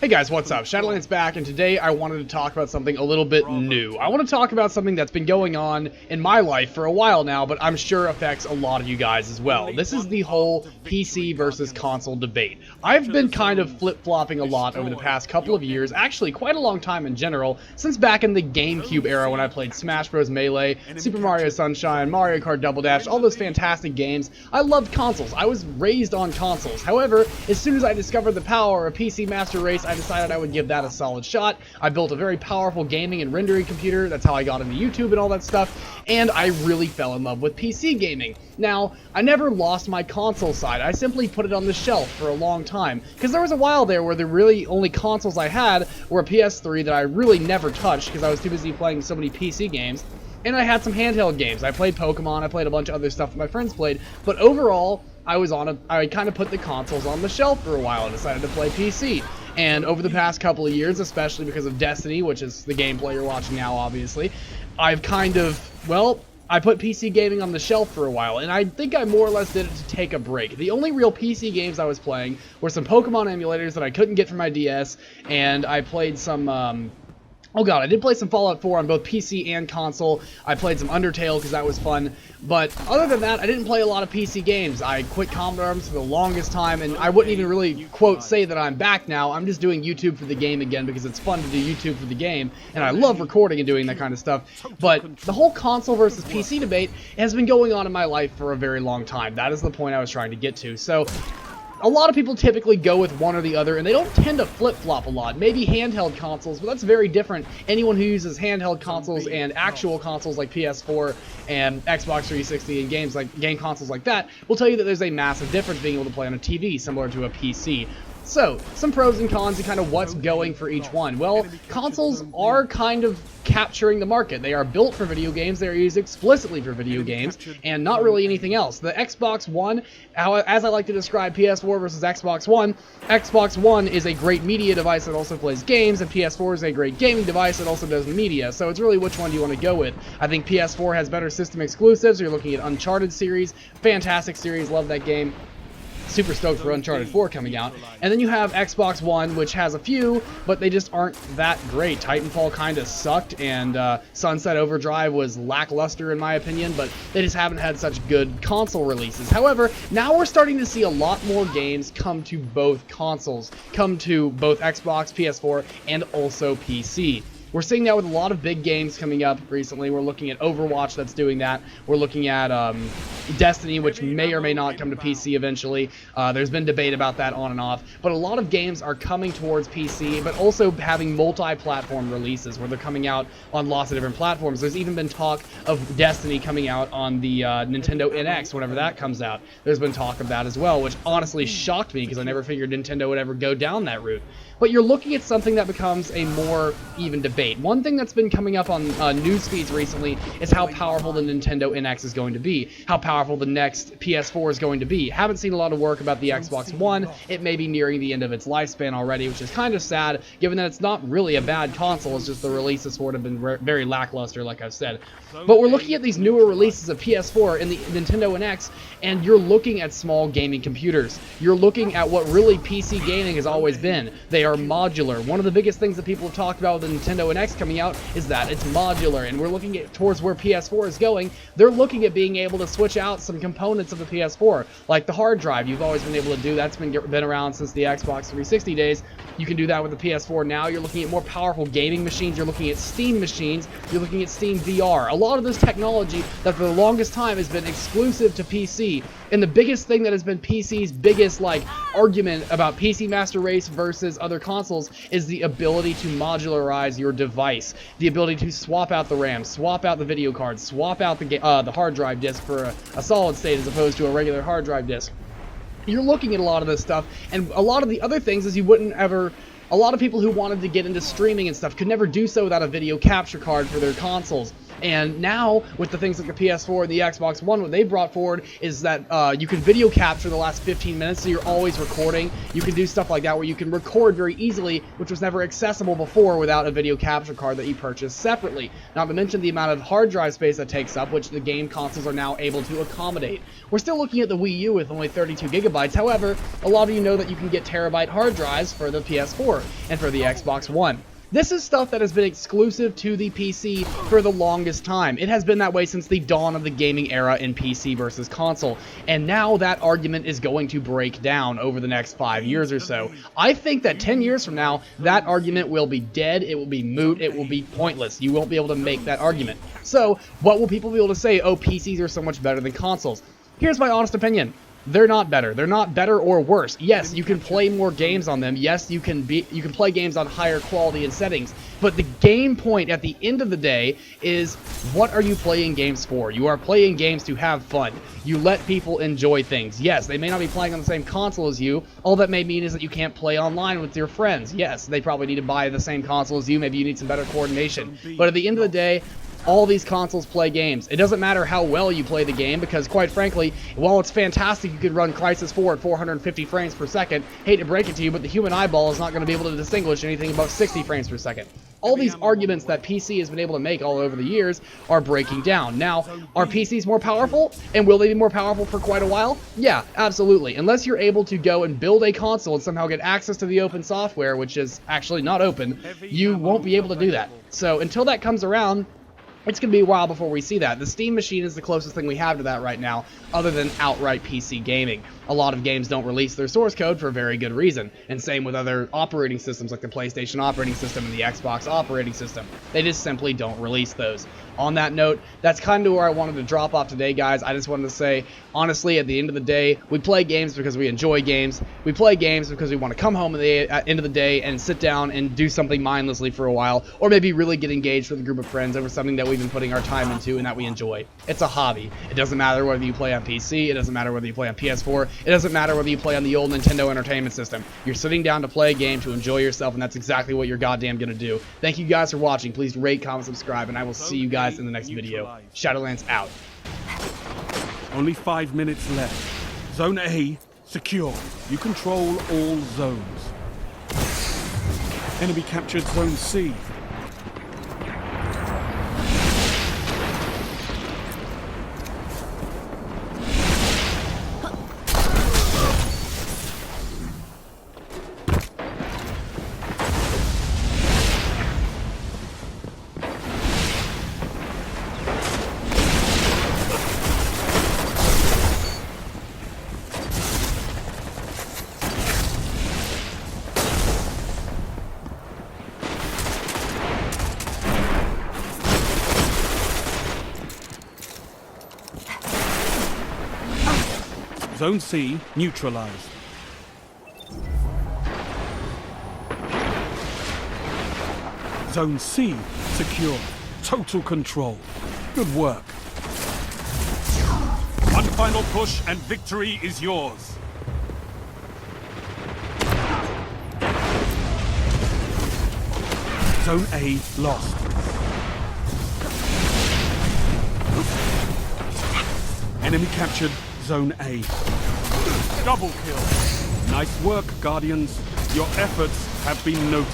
Hey guys, what's up? Shadowland's back, and today I wanted to talk about something a little bit new. I want to talk about something that's been going on in my life for a while now, but I'm sure affects a lot of you guys as well. This is the whole PC versus console debate. I've been kind of flip-flopping a lot over the past couple of years, actually quite a long time in general, since back in the GameCube era when I played Smash Bros. Melee, Super Mario Sunshine, Mario Kart Double Dash, all those fantastic games. I loved consoles. I was raised on consoles. However, as soon as I discovered the power of PC Master Race, I decided I would give that a solid shot. I built a very powerful gaming and rendering computer. That's how I got into YouTube and all that stuff. And I really fell in love with PC gaming. Now, I never lost my console side. I simply put it on the shelf for a long time. Because there was a while there where the really only consoles I had were a PS3 that I really never touched because I was too busy playing so many PC games. And I had some handheld games. I played Pokemon, I played a bunch of other stuff that my friends played. But overall, I kind of put the consoles on the shelf for a while and decided to play PC. And over the past couple of years, especially because of Destiny, which is the gameplay you're watching now, obviously, I've kind of, well, I put PC gaming on the shelf for a while, and I think I more or less did it to take a break. The only real PC games I was playing were some Pokemon emulators that I couldn't get from my DS, and I played some, oh god, I did play some Fallout 4 on both PC and console. I played some Undertale because that was fun. But other than that, I didn't play a lot of PC games. I quit Commodore Arms for the longest time, and I wouldn't even really, quote, say that I'm back now. I'm just doing YouTube for the game again because it's fun to do YouTube for the game, and I love recording and doing that kind of stuff. But the whole console versus PC debate has been going on in my life for a very long time. That is the point I was trying to get to. So a lot of people typically go with one or the other, and they don't tend to flip-flop a lot. Maybe handheld consoles, but that's very different. Anyone who uses handheld consoles and actual consoles like PS4 and Xbox 360 and game consoles like that will tell you that there's a massive difference being able to play on a TV similar to a PC. So, some pros and cons and kind of what's going for each one. Well, consoles are kind of capturing the market. They are built for video games, they are used explicitly for video games, and not really anything else. The Xbox One, as I like to describe PS4 versus Xbox One is a great media device that also plays games, and PS4 is a great gaming device that also does media. So it's really which one do you want to go with. I think PS4 has better system exclusives. You're looking at Uncharted series, fantastic series, love that game. Super stoked for Uncharted 4 coming out. And then you have Xbox One, which has a few, but they just aren't that great. Titanfall kind of sucked, and Sunset Overdrive was lackluster in my opinion, but they just haven't had such good console releases. However, now we're starting to see a lot more games come to both consoles, come to both Xbox, PS4, and also PC. We're seeing that with a lot of big games coming up recently. We're looking at Overwatch that's doing that. We're looking at Destiny, which may or may not come to PC eventually. There's been debate about that on and off. But a lot of games are coming towards PC, but also having multi-platform releases where they're coming out on lots of different platforms. There's even been talk of Destiny coming out on the Nintendo NX whenever that comes out. There's been talk of that as well, which honestly shocked me because I never figured Nintendo would ever go down that route. But you're looking at something that becomes a more even debate. One thing that's been coming up on news feeds recently is how powerful the Nintendo NX is going to be, how powerful the next PS4 is going to be. Haven't seen a lot of work about the Xbox One. It may be nearing the end of its lifespan already, which is kind of sad, given that it's not really a bad console. It's just the releases for it have been very lackluster, like I've said. But we're looking at these newer releases of PS4 and the Nintendo NX, and you're looking at small gaming computers. You're looking at what really PC gaming has always been. They are modular. One of the biggest things that people have talked about with the Nintendo NX coming out is that it's modular, and we're looking at towards where PS4 is going. They're looking at being able to switch out some components of the PS4, like the hard drive. You've always been able to do that's been around since the Xbox 360 days. You can do that with the PS4 now. You're looking at more powerful gaming machines. You're looking at Steam machines. You're looking at Steam VR. A lot of this technology that for the longest time has been exclusive to PC. And the biggest thing that has been PC's biggest argument about PC Master Race versus other consoles is the ability to modularize your device, the ability to swap out the RAM, swap out the video card, swap out the hard drive disk for a solid state as opposed to a regular hard drive disk. You're looking at a lot of this stuff, and a lot of the other things is you wouldn't ever. A lot of people who wanted to get into streaming and stuff could never do so without a video capture card for their consoles. And now, with the things like the PS4 and the Xbox One, what they brought forward is that you can video capture the last 15 minutes, so you're always recording. You can do stuff like that where you can record very easily, which was never accessible before without a video capture card that you purchased separately. Not to mention the amount of hard drive space that takes up, which the game consoles are now able to accommodate. We're still looking at the Wii U with only 32 gigabytes. However, a lot of you know that you can get terabyte hard drives for the PS4 and for the Xbox One. This is stuff that has been exclusive to the PC for the longest time. It has been that way since the dawn of the gaming era in PC versus console. And now that argument is going to break down over the next 5 years or so. I think that 10 years from now, that argument will be dead, it will be moot, it will be pointless. You won't be able to make that argument. So, what will people be able to say? Oh, PCs are so much better than consoles. Here's my honest opinion. They're not better. They're not better or worse. Yes, you can play more games on them. Yes, you can play games on higher quality and settings. But the game point at the end of the day is, what are you playing games for? You are playing games to have fun. You let people enjoy things. Yes, they may not be playing on the same console as you. All that may mean is that you can't play online with your friends. Yes, they probably need to buy the same console as you. Maybe you need some better coordination. But at the end of the day, all these consoles play games. It doesn't matter how well you play the game, because quite frankly, while it's fantastic you could run Crysis 4 at 450 frames per second, hate to break it to you, but the human eyeball is not going to be able to distinguish anything above 60 frames per second. All these arguments that PC has been able to make all over the years are breaking down. Now, are PCs more powerful? And will they be more powerful for quite a while? Yeah, absolutely. Unless you're able to go and build a console and somehow get access to the open software, which is actually not open, you won't be able to do that. So until that comes around, it's going to be a while before we see that. The Steam machine is the closest thing we have to that right now, other than outright PC gaming. A lot of games don't release their source code for a very good reason, and same with other operating systems like the PlayStation operating system and the Xbox operating system. They just simply don't release those. On that note, that's kind of where I wanted to drop off today, guys. I just wanted to say, honestly, at the end of the day, we play games because we enjoy games. We play games because we want to come home at the end of the day and sit down and do something mindlessly for a while, or maybe really get engaged with a group of friends over something that we've been putting our time into and that we enjoy. It's a hobby. It doesn't matter whether you play on PC, it doesn't matter whether you play on PS4, it doesn't matter whether you play on the old Nintendo Entertainment System. You're sitting down to play a game to enjoy yourself, and that's exactly what you're goddamn gonna do. Thank you guys for watching. Please rate, comment, subscribe, and I will see you guys in the next video. Shadowlands out. Only 5 minutes left. Zone A, secure. You control all zones. Enemy captured Zone C. Zone C neutralized. Zone C secure. Total control. Good work. One final push and victory is yours. Zone A lost. Enemy captured Zone A. Double kill. Nice work, Guardians. Your efforts have been noted.